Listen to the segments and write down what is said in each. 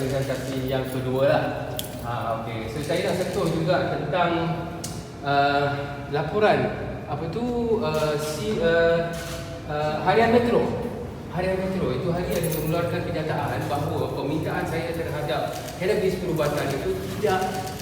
representasi yang kedua lah. Okey, so saya nak sentuh juga tentang laporan apa tu Harian Metro. Harian Metro itu hari yang mengeluarkan kenyataan bahawa permintaan saya terhadap kanabis perubatan itu tidak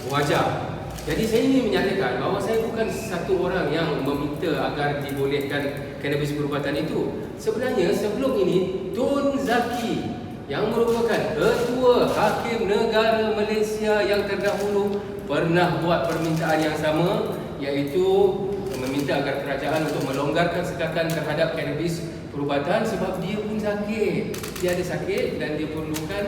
wajar. Jadi saya ingin menyatakan bahawa saya bukan satu orang yang meminta agar dibolehkan kanabis perubatan itu. Sebenarnya sebelum ini Tun Zaki yang merupakan Ketua Hakim Negara Malaysia yang terdahulu pernah buat permintaan yang sama, iaitu meminta agar kerajaan untuk melonggarkan sekatan terhadap kanabis perubatan sebab dia pun sakit. Dia ada sakit dan dia perlukan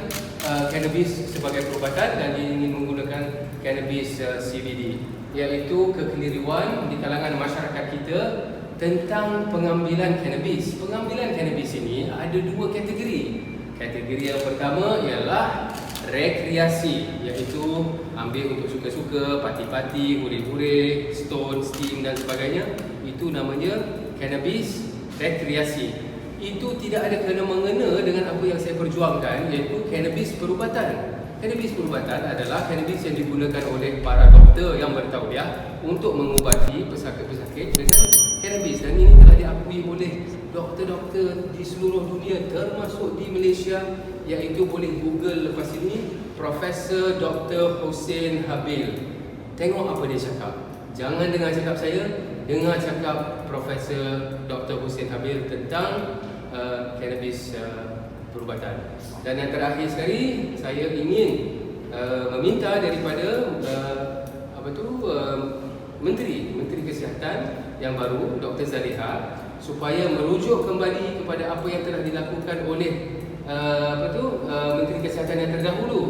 kanabis sebagai perubatan dan dia ingin menggunakan kanabis CBD, iaitu kekeliruan di kalangan masyarakat kita tentang pengambilan kanabis. Pengambilan kanabis ini ada dua kategori. Kategori yang pertama ialah rekreasi, iaitu ambil untuk suka-suka, parti-parti, huri-huri, stone, steam dan sebagainya. Itu namanya kanabis rekreasi. Itu tidak ada kena-mengena dengan apa yang saya perjuangkan, iaitu kanabis perubatan. Kanabis perubatan adalah kanabis yang digunakan oleh para doktor yang bertauliah untuk mengubati pesakit-pesakit dengan kanabis, dan ini telah diakui oleh doktor-doktor di seluruh dunia termasuk di Malaysia, iaitu boleh Google lepas ini Profesor Dr. Hussein Habil. Tengok apa dia cakap. Jangan dengar cakap saya, dengar cakap Profesor Dr. Hussein Habil tentang kanabis perubatan. Dan yang terakhir sekali, saya ingin meminta daripada Menteri Kesihatan yang baru, Dr. Zaliha, supaya merujuk kembali kepada apa yang telah dilakukan oleh Menteri Kesihatan yang terdahulu.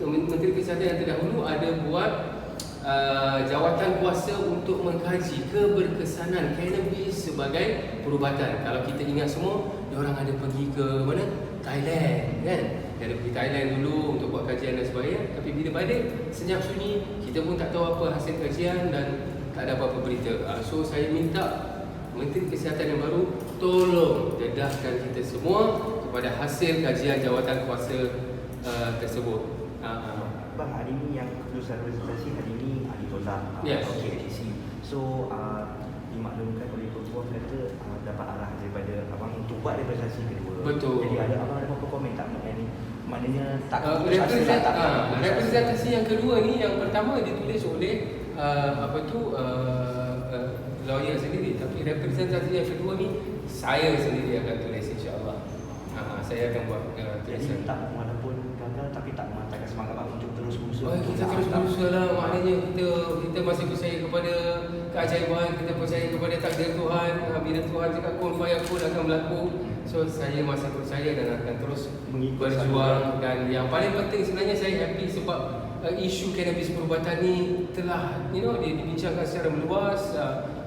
Menteri Kesihatan yang terdahulu ada buat jawatan kuasa untuk mengkaji keberkesanan kanabis sebagai perubatan. Kalau kita ingat semua, diorang ada pergi ke mana? Thailand, kan? Dia ada pergi Thailand dulu untuk buat kajian dan sebagainya. Tapi bila balik, senyap sunyi, kita pun tak tahu apa hasil kajian dan tak ada apa-apa berita. So saya minta Menteri Kesihatan yang baru tolong dedahkan kita semua kepada hasil kajian jawatan kuasa tersebut. Bang, hari ni yang keputusan representasi hari ni ditolak KLCC. So dimaklumkan oleh Ketua kata dapat arah daripada abang untuk buat representasi kedua. Betul. Jadi abang ada apa komen tak mengenai maknanya tak representasi yang kedua ni, yang pertama ditulis oleh lawyer sendiri, tapi representasi yang kedua ni saya sendiri akan tulis, insya-Allah. Saya akan buat tulisan. Jadi tak, walaupun gagal tapi tak mematahkan semangat abang untuk terus berusaha. Kita terus berusaha lah. Maknanya kita masih percaya kepada keajaiban, kita percaya kepada takdir Tuhan. Bila Tuhan cakap kun fayakun akan berlaku. So saya masih percaya dan akan terus berjuang. Dan yang paling penting sebenarnya saya happy sebab isu kanabis perubatan ni telah dibincangkan secara meluas.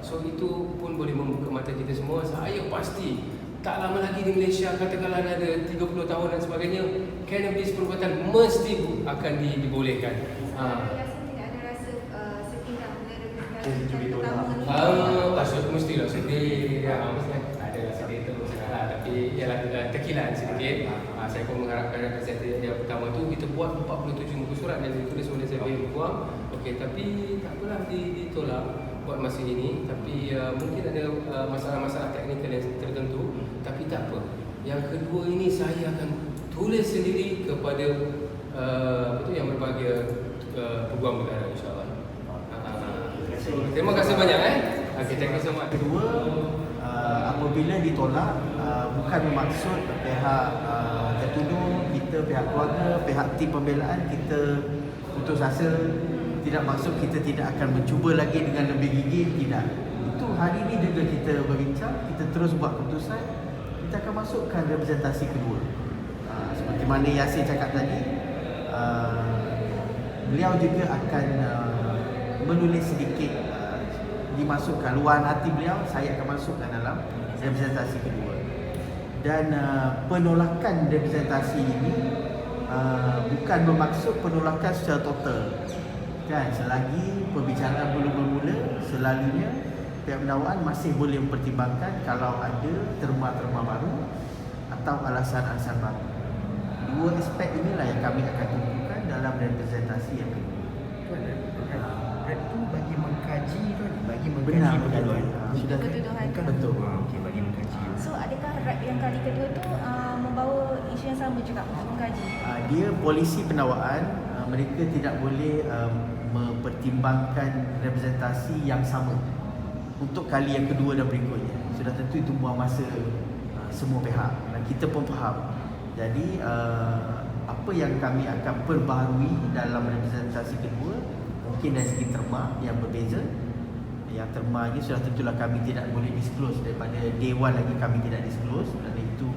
So itu pun boleh membuka mata kita semua. Saya pasti tak lama lagi di Malaysia, katakanlah ada 30 tahun dan sebagainya, kanabis perubatan mesti akan dibolehkan. Saya tidak ada rasa setinggal mestilah sedih. Ada sedih tu sekarang, tapi ialah tekilan sedikit. Saya pun mengharapkan representatif yang pertama tu kita buat 47 muka surat yang ditulis oleh saya Buang. Okey, tapi tak apalah ditolak buat masa ini. Tapi mungkin ada masalah-masalah teknikal yang tertentu, tapi tak apa. Yang kedua ini saya akan tulis sendiri kepada yang berbahagia peguam negara, insya-Allah. Terima kasih banyak Okay, thank you so much. Kedua, apabila ditolak, bukan bermaksud pihak tertuduh, kita, pihak keluarga, pihak tim pembelaan kita putus asa. Tidak maksud kita tidak akan mencuba lagi dengan lebih gigih, tidak. Itu hari ini juga kita berbincang, kita terus buat keputusan, kita akan masukkan representasi kedua. Seperti mana Yasir cakap tadi, beliau juga akan menulis sedikit, dimasukkan luahan hati beliau, saya akan masukkan dalam representasi kedua. Dan penolakan representasi ini bukan bermaksud penolakan secara total. Kan, selagi perbicaraan belum bermula, selalunya pihak pendakwaan masih boleh mempertimbangkan kalau ada terma-terma baru atau alasan-alasan baru. Dua aspek inilah yang kami akan tumpukan dalam representasi yang kedua. Rep tu bagi mengkaji tu, bagi mengkaji Benar, pergaduhan. sudah Ketuduhan. Bukan betul. Okey, bagi mengkaji. So adakah rap yang kali kedua tu membawa isu yang sama juga untuk mengkaji? Dia polisi penawaan, mereka tidak boleh mempertimbangkan representasi yang sama untuk kali yang kedua dan berikutnya. Sudah tentu itu buang masa semua pihak dan kita pun faham. Jadi apa yang kami akan perbaharui dalam representasi kedua mungkin dari segi terma yang berbeza. Yang terma ni sudah tentulah kami tidak boleh disclose, daripada dewan lagi kami tidak disclose kerana itu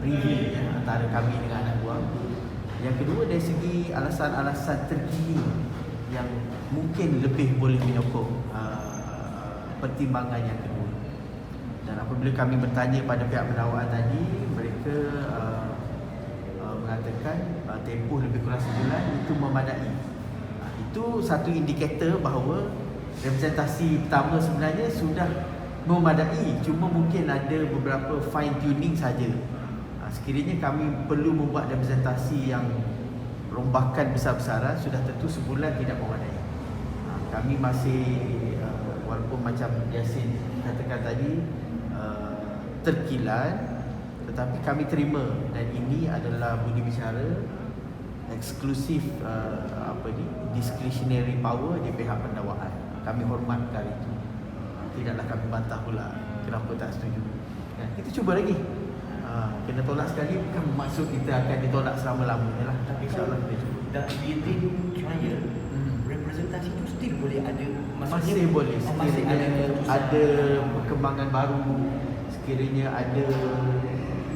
private antara kami dengan anak buah. Yang kedua dari segi alasan-alasan terkini yang mungkin lebih boleh menyokong pertimbangan yang kedua. Dan apabila kami bertanya pada pihak penawaran tadi, mereka mengatakan tempoh lebih kurang sebulan itu memadai. Itu satu indikator bahawa representasi pertama sebenarnya sudah memadai, cuma mungkin ada beberapa fine tuning saja. Sekiranya kami perlu membuat representasi yang rombakan besar-besaran, sudah tentu sebulan tidak memadai. Kami masih walaupun macam Yasin katakan tadi terkilan, tetapi kami terima dan ini adalah budi bicara eksklusif discretionary power di pihak pendakwaan. Kami hormatkan itu. Tidaklah kami bantah pula kenapa tak setuju. Kita cuba lagi. Kena tolak sekali bukan maksud kita akan ditolak selama-lamanya lah. Tapi InsyaAllah kalau kita cuba. dah within trial, representasi tu still boleh ada, Masih boleh masih ada sekiranya keputusan. ada perkembangan baru, sekiranya ada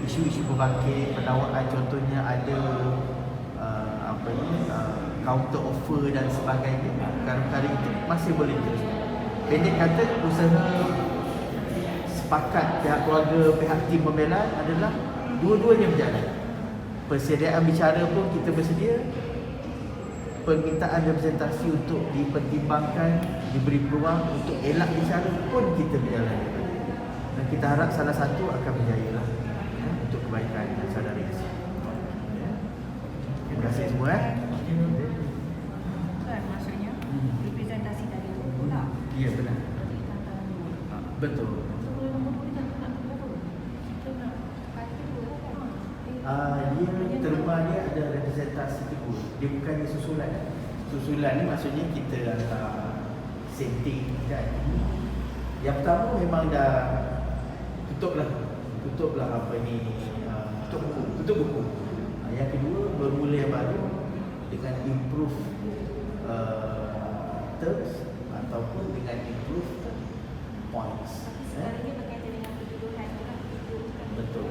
isu-isu berbangkit pendakwaan, contohnya ada counter offer dan sebagainya, perkara-perkara itu masih boleh diteruskan. Pendek kata, usaha sepakat pihak keluarga, pihak tim pembelaan adalah dua-duanya berjalan. Persediaan bicara pun kita bersedia, permintaan representasi untuk dipertimbangkan, diberi peluang untuk elak bicara pun kita berjalan. Dan kita harap salah satu akan berjaya lah untuk kebaikan saudara Yasin. Terima kasih semua. Kan maksudnya representasi tadi tu pula. Ya, benar. Betul. Dia terma dia ada representasi kedua. Dia bukannya susulan. Susulan ni maksudnya kita setting kan. Yang pertama memang dah tutuplah apa ni, tutup buku. Yang kedua bermula yang baru dengan improve terms ataupun dengan improve points. Sebenarnya berkaitan dengan ketuduhan juga. Betul.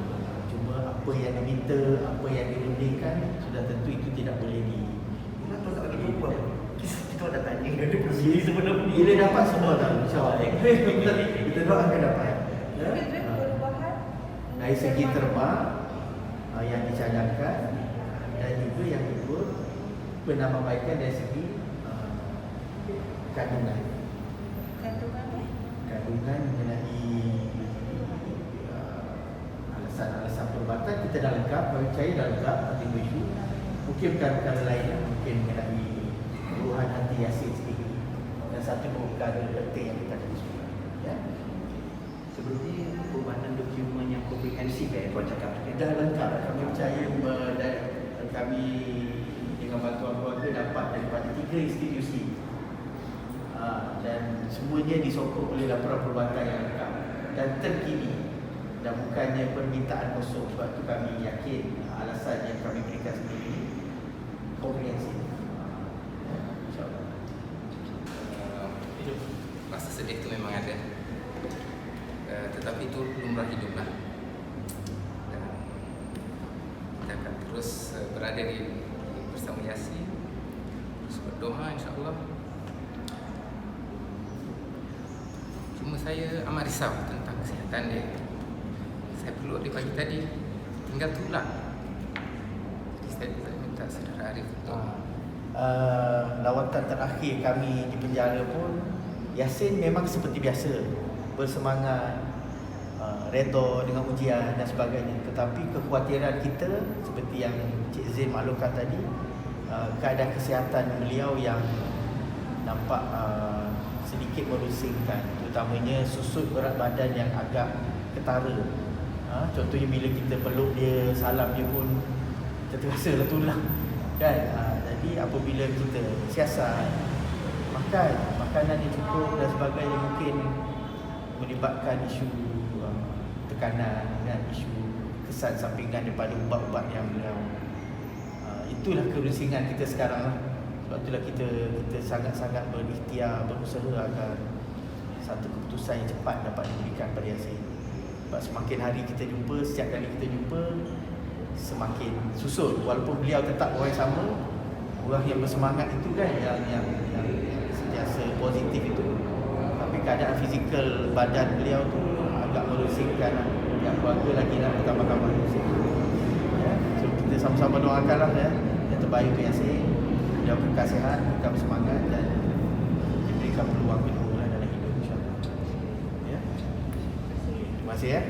Cuma apa yang diminta, apa yang dirundingkan, sudah tentu itu tidak boleh Nak tolak lagi buku apa? Kita dah tanya ada prosedur sebelum ni. Bila dapat semua dah, insyaAllah. Kita doakan dapat. Perubahan Dari segi terma yang dicadangkan, dan juga yang kedua penambahbaikan dari segi kandungan. Kandungan mengenai alasan-alasan perubatan kita dah lengkap, kami percaya dah lengkap, tapi isu mungkin perkara-perkara lain mungkin mengenai keluhan hati Yasin sendiri dan satu perkara penting yang kita diskusikan. Ya. Sebelum ni perubahan dokumen yang komprehensif kau cakap. Dah lengkap, kami percaya dan kami dengan bantuan keluarga dapat daripada 3 institusi dan semuanya disokong oleh laporan perubatan yang lengkap dan terkini dan bukannya permintaan kosong. Sebab itu kami yakin alasan yang kami berikan sendiri komprehensif. InsyaAllah. Rasa sedih itu memang ada, tetapi itu lumrah hidup lah. Dan kita akan terus berada bersama Yasin, terus berdoa insyaAllah. Cuma saya amat risau tentang kesihatan dia. Saya peluk dia pagi tadi, tinggal tulang. Jadi saya minta saudara Arif untuk Lawatan terakhir kami di penjara pun Yasin memang seperti biasa bersemangat, redha dengan ujian dan sebagainya. Tetapi kekhawatiran kita seperti yang Cik Zain maklumkan tadi, keadaan kesihatan beliau yang nampak sedikit merusingkan, terutamanya susut berat badan yang agak ketara. Contohnya bila kita peluk dia, salam dia pun kita terasa lah tulang kan. Jadi apabila kita siasat makan, makanan yang cukup dan sebagainya, mungkin melibatkan isu tekanan dan isu kesan sampingan daripada ubat-ubat yang beliau, itulah kerusingan kita sekarang lah. Sebab itulah kita sangat-sangat berikhtiar, berusaha agar satu keputusan yang cepat dapat diberikan pada Yasin. Sebab semakin hari kita jumpa, setiap kali kita jumpa semakin susut. Walaupun beliau tetap orang yang sama, orang yang bersemangat itu kan, yang sentiasa positif itu, tapi keadaan fizikal badan beliau tu agak merusingkan lah. Yang keluarga lagi nak tambah-tambah merusing. Ya, so kita sama-sama doakanlah ya, yang terbaik untuk Yasin. Dia kekal sihat, kekal bersemangat dan diberikan peluang kedua dalam hidup, insyaAllah. Ya. Terima kasih ya.